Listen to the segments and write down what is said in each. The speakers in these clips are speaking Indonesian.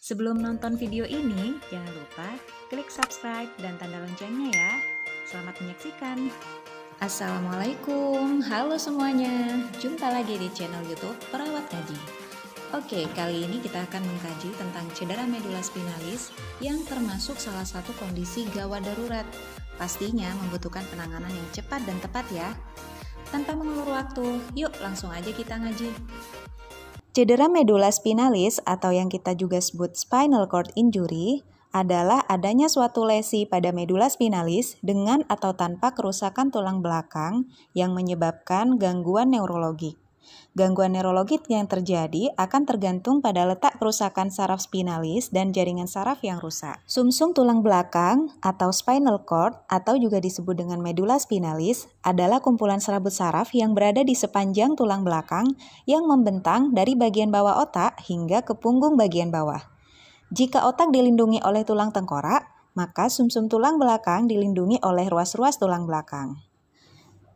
Sebelum nonton video ini, jangan lupa klik subscribe dan tanda loncengnya ya. Selamat menyaksikan. Assalamualaikum, halo semuanya. Jumpa lagi di channel YouTube Perawat Ngaji. Oke, kali ini kita akan mengkaji tentang cedera medula spinalis yang termasuk salah satu kondisi gawat darurat. Pastinya membutuhkan penanganan yang cepat dan tepat ya. Tanpa mengulur waktu, yuk langsung aja kita ngaji. Cedera medula spinalis atau yang kita juga sebut spinal cord injury adalah adanya suatu lesi pada medula spinalis dengan atau tanpa kerusakan tulang belakang yang menyebabkan gangguan neurologik. Gangguan neurologik yang terjadi akan tergantung pada letak kerusakan saraf spinalis dan jaringan saraf yang rusak. Sumsum tulang belakang atau spinal cord atau juga disebut dengan medula spinalis adalah kumpulan serabut saraf yang berada di sepanjang tulang belakang yang membentang dari bagian bawah otak hingga ke punggung bagian bawah. Jika otak dilindungi oleh tulang tengkorak, maka sumsum tulang belakang dilindungi oleh ruas-ruas tulang belakang.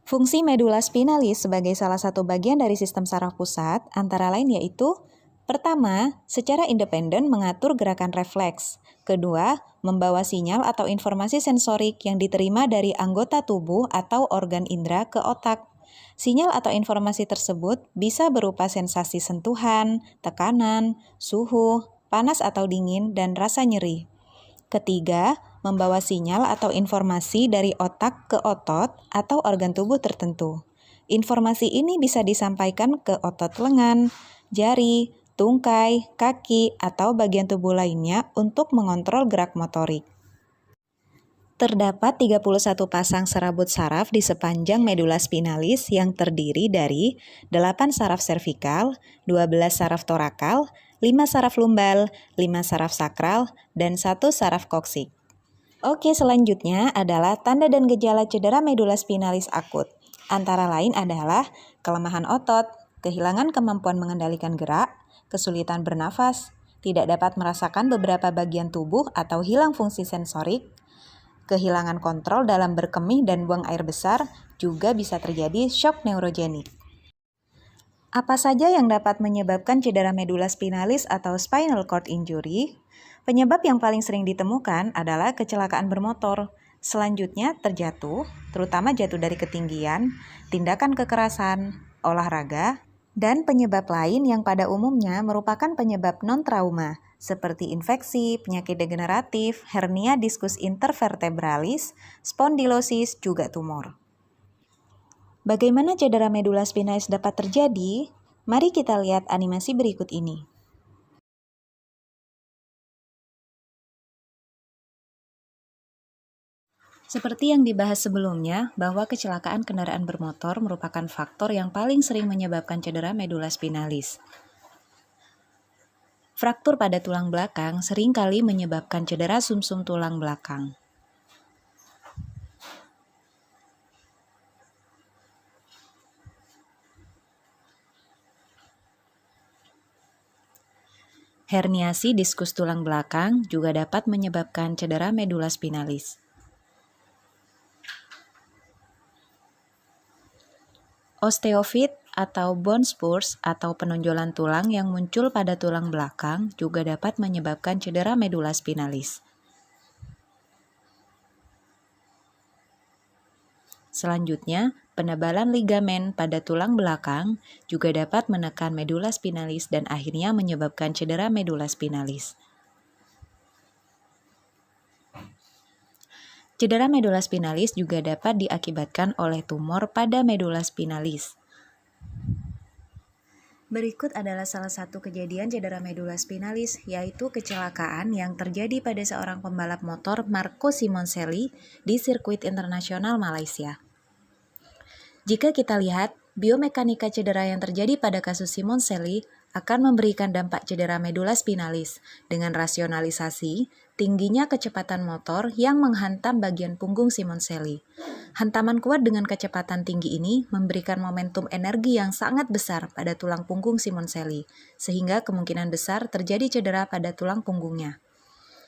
Fungsi medula spinalis sebagai salah satu bagian dari sistem saraf pusat antara lain yaitu: pertama, secara independen mengatur gerakan refleks. Kedua, membawa sinyal atau informasi sensorik yang diterima dari anggota tubuh atau organ indera ke otak. Sinyal atau informasi tersebut bisa berupa sensasi sentuhan, tekanan, suhu, panas atau dingin, dan rasa nyeri. Ketiga, membawa sinyal atau informasi dari otak ke otot atau organ tubuh tertentu. Informasi ini bisa disampaikan ke otot lengan, jari, tungkai, kaki, atau bagian tubuh lainnya untuk mengontrol gerak motorik. Terdapat 31 pasang serabut saraf di sepanjang medula spinalis yang terdiri dari 8 saraf servikal, 12 saraf torakal, 5 saraf lumbal, 5 saraf sakral, dan 1 saraf koksik. Oke, selanjutnya adalah tanda dan gejala cedera medula spinalis akut. Antara lain adalah kelemahan otot, kehilangan kemampuan mengendalikan gerak, kesulitan bernafas, tidak dapat merasakan beberapa bagian tubuh atau hilang fungsi sensorik, kehilangan kontrol dalam berkemih dan buang air besar, juga bisa terjadi shock neurogenik. Apa saja yang dapat menyebabkan cedera medula spinalis atau spinal cord injury? Penyebab yang paling sering ditemukan adalah kecelakaan bermotor. Selanjutnya terjatuh, terutama jatuh dari ketinggian, tindakan kekerasan, olahraga, dan penyebab lain yang pada umumnya merupakan penyebab non-trauma, seperti infeksi, penyakit degeneratif, hernia diskus intervertebralis, spondilosis, juga tumor. Bagaimana cedera medula spinalis dapat terjadi? Mari kita lihat animasi berikut ini. Seperti yang dibahas sebelumnya, bahwa kecelakaan kendaraan bermotor merupakan faktor yang paling sering menyebabkan cedera medula spinalis. Fraktur pada tulang belakang seringkali menyebabkan cedera sumsum tulang belakang. Herniasi diskus tulang belakang juga dapat menyebabkan cedera medula spinalis. Osteofit atau bone spurs atau penonjolan tulang yang muncul pada tulang belakang juga dapat menyebabkan cedera medula spinalis. Selanjutnya, penebalan ligamen pada tulang belakang juga dapat menekan medula spinalis dan akhirnya menyebabkan cedera medula spinalis. Cedera medula spinalis juga dapat diakibatkan oleh tumor pada medula spinalis. Berikut adalah salah satu kejadian cedera medula spinalis, yaitu kecelakaan yang terjadi pada seorang pembalap motor Marco Simoncelli di sirkuit internasional Malaysia. Jika kita lihat, biomekanika cedera yang terjadi pada kasus Simoncelli akan memberikan dampak cedera medula spinalis dengan rasionalisasi tingginya kecepatan motor yang menghantam bagian punggung Simoncelli. Hantaman kuat dengan kecepatan tinggi ini memberikan momentum energi yang sangat besar pada tulang punggung Simoncelli, sehingga kemungkinan besar terjadi cedera pada tulang punggungnya.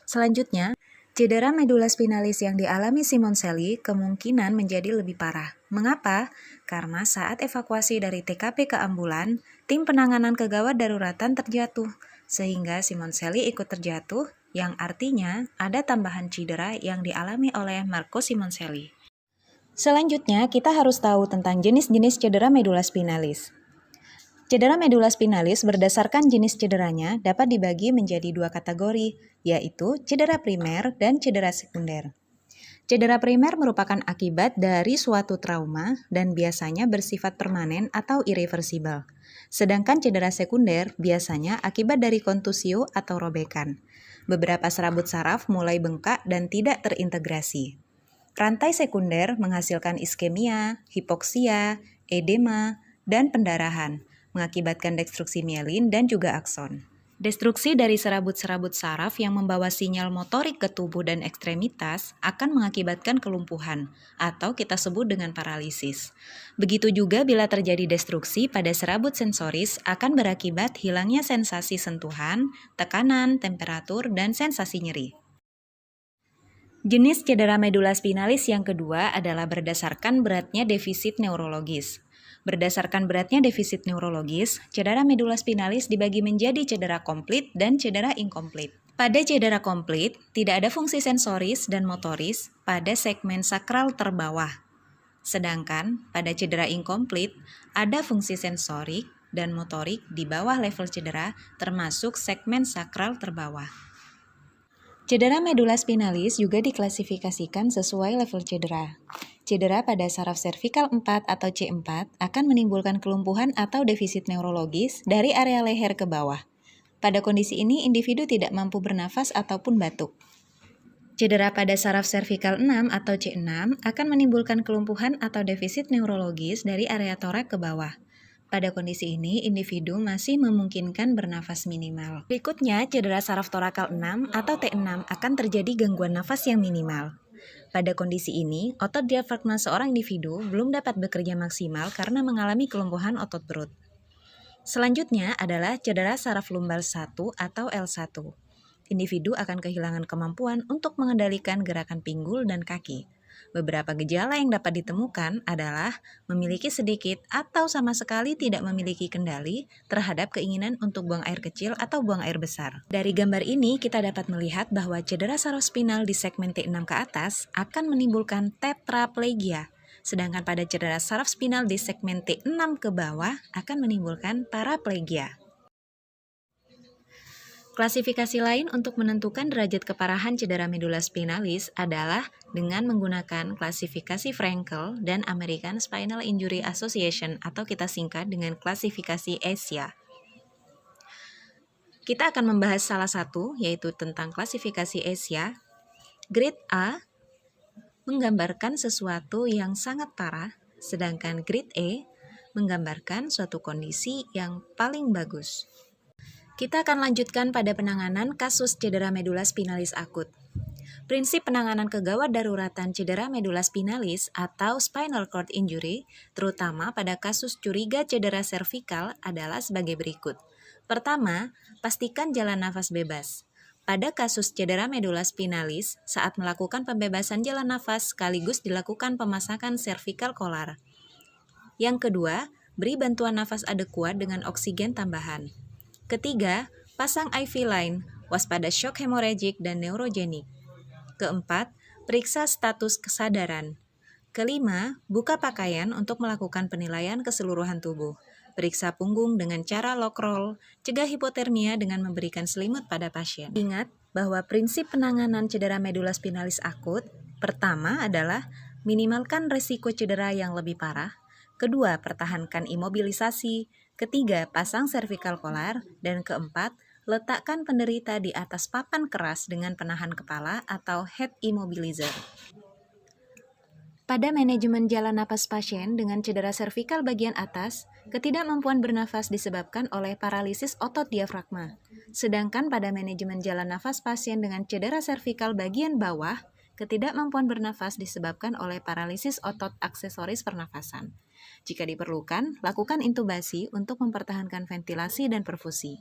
Selanjutnya, cedera medula spinalis yang dialami Simoncelli kemungkinan menjadi lebih parah. Mengapa? Karena saat evakuasi dari TKP ke ambulan, tim penanganan kegawat daruratan terjatuh. sehingga Simoncelli ikut terjatuh, yang artinya ada tambahan cedera yang dialami oleh Marco Simoncelli. Selanjutnya, kita harus tahu tentang jenis-jenis cedera medula spinalis. Cedera medula spinalis berdasarkan jenis cederanya dapat dibagi menjadi dua kategori, yaitu cedera primer dan cedera sekunder. Cedera primer merupakan akibat dari suatu trauma dan biasanya bersifat permanen atau irreversibel. Sedangkan cedera sekunder biasanya akibat dari kontusio atau robekan. Beberapa serabut saraf mulai bengkak dan tidak terintegrasi. Rantai sekunder menghasilkan iskemia, hipoksia, edema, dan pendarahan, mengakibatkan destruksi mielin dan juga akson. Destruksi dari serabut-serabut saraf yang membawa sinyal motorik ke tubuh dan ekstremitas akan mengakibatkan kelumpuhan, atau kita sebut dengan paralisis. Begitu juga bila terjadi destruksi pada serabut sensoris akan berakibat hilangnya sensasi sentuhan, tekanan, temperatur, dan sensasi nyeri. Jenis cedera medula spinalis yang kedua adalah berdasarkan beratnya defisit neurologis. Berdasarkan beratnya defisit neurologis, cedera medula spinalis dibagi menjadi cedera komplit dan cedera inkomplit. Pada cedera komplit, tidak ada fungsi sensoris dan motoris pada segmen sakral terbawah. Sedangkan pada cedera inkomplit, ada fungsi sensorik dan motorik di bawah level cedera termasuk segmen sakral terbawah. Cedera medula spinalis juga diklasifikasikan sesuai level cedera. Cedera pada saraf servikal 4 atau C4 akan menimbulkan kelumpuhan atau defisit neurologis dari area leher ke bawah. Pada kondisi ini, individu tidak mampu bernafas ataupun batuk. Cedera pada saraf servikal 6 atau C6 akan menimbulkan kelumpuhan atau defisit neurologis dari area torak ke bawah. Pada kondisi ini, individu masih memungkinkan bernafas minimal. Berikutnya, cedera saraf torakal 6 atau T6 akan terjadi gangguan nafas yang minimal. Pada kondisi ini, otot diafragma seorang individu belum dapat bekerja maksimal karena mengalami kelumpuhan otot perut. Selanjutnya adalah cedera saraf lumbal 1 atau L1. Individu akan kehilangan kemampuan untuk mengendalikan gerakan pinggul dan kaki. Beberapa gejala yang dapat ditemukan adalah memiliki sedikit atau sama sekali tidak memiliki kendali terhadap keinginan untuk buang air kecil atau buang air besar. Dari gambar ini kita dapat melihat bahwa cedera saraf spinal di segmen T6 ke atas akan menimbulkan tetraplegia, sedangkan pada cedera saraf spinal di segmen T6 ke bawah akan menimbulkan paraplegia. Klasifikasi lain untuk menentukan derajat keparahan cedera medula spinalis adalah dengan menggunakan klasifikasi Frankel dan American Spinal Injury Association atau kita singkat dengan klasifikasi ASIA. Kita akan membahas salah satu, yaitu tentang klasifikasi ASIA. Grade A menggambarkan sesuatu yang sangat parah, sedangkan grade E menggambarkan suatu kondisi yang paling bagus. Kita akan lanjutkan pada penanganan kasus cedera medula spinalis akut. Prinsip penanganan kegawat daruratan cedera medula spinalis atau spinal cord injury, terutama pada kasus curiga cedera servikal adalah sebagai berikut. Pertama, pastikan jalan nafas bebas. Pada kasus cedera medula spinalis, saat melakukan pembebasan jalan nafas sekaligus dilakukan pemasakan cervical collar. Yang kedua, beri bantuan nafas adekuat dengan oksigen tambahan. Ketiga, pasang IV line, waspada shock hemorrhagic dan neurogenik. Keempat, periksa status kesadaran. Kelima, buka pakaian untuk melakukan penilaian keseluruhan tubuh. Periksa punggung dengan cara lock roll, cegah hipotermia dengan memberikan selimut pada pasien. Ingat bahwa prinsip penanganan cedera medula spinalis akut, pertama adalah minimalkan risiko cedera yang lebih parah. Kedua, pertahankan imobilisasi. Ketiga, pasang cervical collar. Dan keempat, letakkan penderita di atas papan keras dengan penahan kepala atau head immobilizer. Pada manajemen jalan napas pasien dengan cedera servikal bagian atas, ketidakmampuan bernafas disebabkan oleh paralisis otot diafragma. Sedangkan pada manajemen jalan nafas pasien dengan cedera servikal bagian bawah, ketidakmampuan bernafas disebabkan oleh paralisis otot aksesoris pernafasan. Jika diperlukan, lakukan intubasi untuk mempertahankan ventilasi dan perfusi.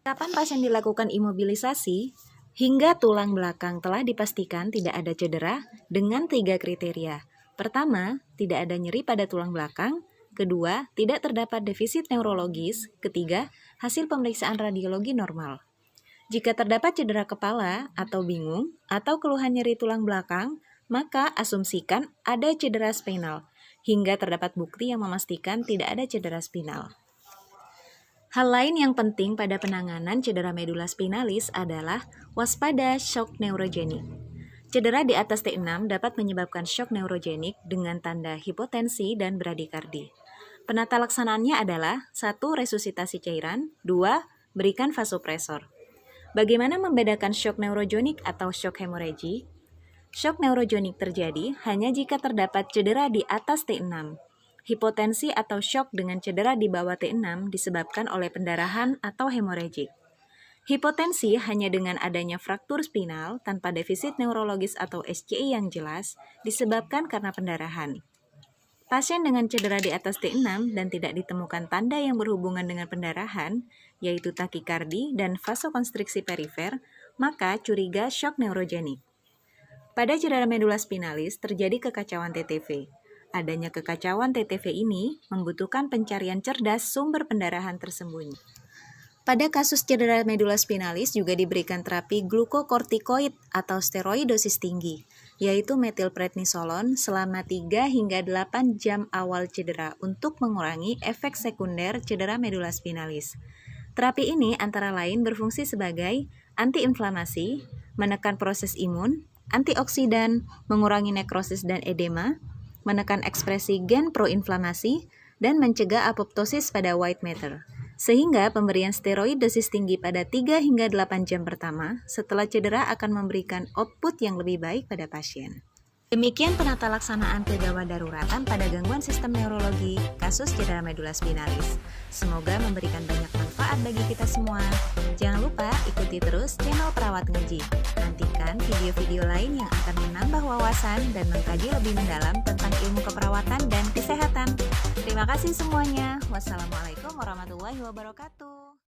Kapan pasien dilakukan imobilisasi? Hingga tulang belakang telah dipastikan tidak ada cedera dengan 3 kriteria. Pertama, tidak ada nyeri pada tulang belakang. Kedua, tidak terdapat defisit neurologis. Ketiga, hasil pemeriksaan radiologi normal. Jika terdapat cedera kepala atau bingung atau keluhan nyeri tulang belakang, maka asumsikan ada cedera spinal, hingga terdapat bukti yang memastikan tidak ada cedera spinal. Hal lain yang penting pada penanganan cedera medula spinalis adalah waspada shock neurogenik. Cedera di atas T6 dapat menyebabkan shock neurogenik dengan tanda hipotensi dan bradikardi. Penata laksanaannya adalah 1. Resusitasi cairan, 2. Berikan vasopresor. Bagaimana membedakan shock neurogenik atau shock hemorrhagi? Shock neurogenik terjadi hanya jika terdapat cedera di atas T6. Hipotensi atau shock dengan cedera di bawah T6 disebabkan oleh pendarahan atau hemorragik. Hipotensi hanya dengan adanya fraktur spinal tanpa defisit neurologis atau SCI yang jelas disebabkan karena pendarahan. Pasien dengan cedera di atas T6 dan tidak ditemukan tanda yang berhubungan dengan pendarahan, yaitu takikardi dan vasokonstriksi perifer, maka curiga shock neurogenik. Pada cedera medula spinalis terjadi kekacauan TTV. Adanya kekacauan TTV ini membutuhkan pencarian cerdas sumber pendarahan tersembunyi. Pada kasus cedera medula spinalis juga diberikan terapi glukokortikoid atau steroid dosis tinggi, yaitu metilprednisolon selama 3 hingga 8 jam awal cedera untuk mengurangi efek sekunder cedera medula spinalis. Terapi ini antara lain berfungsi sebagai antiinflamasi, menekan proses imun, antioksidan, mengurangi nekrosis dan edema, menekan ekspresi gen proinflamasi, dan mencegah apoptosis pada white matter. Sehingga pemberian steroid dosis tinggi pada 3 hingga 8 jam pertama setelah cedera akan memberikan output yang lebih baik pada pasien. Demikian penata laksanaan kegawat daruratan pada gangguan sistem neurologi kasus cedera medula spinalis. Semoga memberikan banyak manfaat bagi kita semua. Jangan lupa ikuti terus channel Perawat Ngaji. Nantikan video-video lain yang akan menambah wawasan dan mengkaji lebih mendalam tentang ilmu keperawatan dan kesehatan. Terima kasih semuanya. Wassalamualaikum warahmatullahi wabarakatuh.